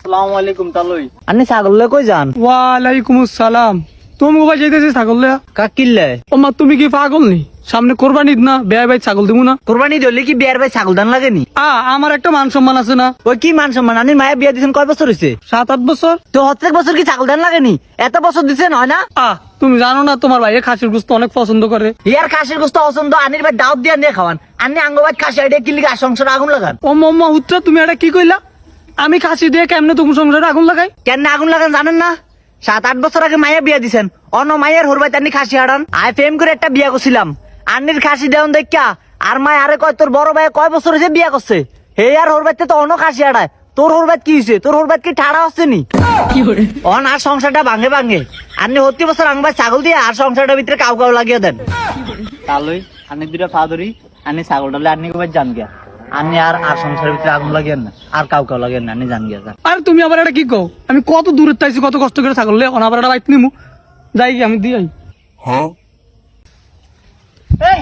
আসসালামু আলাইকুম তালুই। আপনি ছাগল লয়ে কই যান? ওয়ালাইকুম আসসালাম। তুমি কোথায় যাইতেছিস ছাগল লয়া? কাক কিল্লে? ওমা তুমি কি পাগল নি? সামনে কোরবানি ঈদ না, বেয়া ভাই ছাগল দিব না? কোরবানি দিলে কি বিয়ার ভাই ছাগল দান লাগেনি? আমার একটা মান সম্মান আছে না? ওই কি মান সম্মান? আপনি মায়ের বিয়া দিচ্ছেন কয় বছর হয়েছে? 7-8 বছর। তো প্রত্যেক বছর কি ছাগল দান লাগেনি? এত বছর দিচ্ছেন হয় না? তুমি জানো না তোমার ভাইয়ের খাসির গোস্ত অনেক পছন্দ করে? ইয়ার খাসির গোস্ত পছন্দ, আনির ভাই দাওয়াত দিয়ে নিয়ে খাওয়ান। আপনি আঙ্গবাদ খাসি আইডিয়া কিলি আর সংসারে আগুন লাগান। ও মাম্মা উত্তর তুমি এটা কি কইলা? আমি খাসি দিয়ে কেমনে তুমি সংসারে আগুন লাগাই? কেন আগুন লাগান জানেন না? 7-8 বছর আগে মায়ের বিয়া দিছেন, অন্য মায়ের হরবাই তান্নি খাসি হারান। আই প্রেম করে একটা বিয়া করছিলাম, আন্নির খাসি দেওয়ান দেখা আর মায় আরে কয় তোর বড় ভাই কয় বছর হয়েছে বিয়া করছে, হে আর হরবাইতে তো অন্য খাসি হারায়। তোর হরবাত কি হয়েছে? তোর হরবাত কি ঠাড়া হচ্ছে নি? অন আর সংসারটা ভাঙে ভাঙে আপনি হত্তি বছর আংবাই ছাগল দিয়ে আর সংসারটার ভিতরে কাউ কাউ লাগিয়ে দেন। তালুই আনি দুটা পা ধরি, আনি ছাগলটালে আনি কবে জান গিয়া। আনি আর সংসারের ভিতরে আগুন লাগিয়েন না, আর কাউ লাগিয়েন না, আনি জান গিয়া। আর তুমি আবার এটা কি কও? আমি কত দূরে তাইছি, কত কষ্ট করে ছাগল লয়ে, আবার এটা বাইত নিমু। যাই কি আমি দিয়ে আই। এই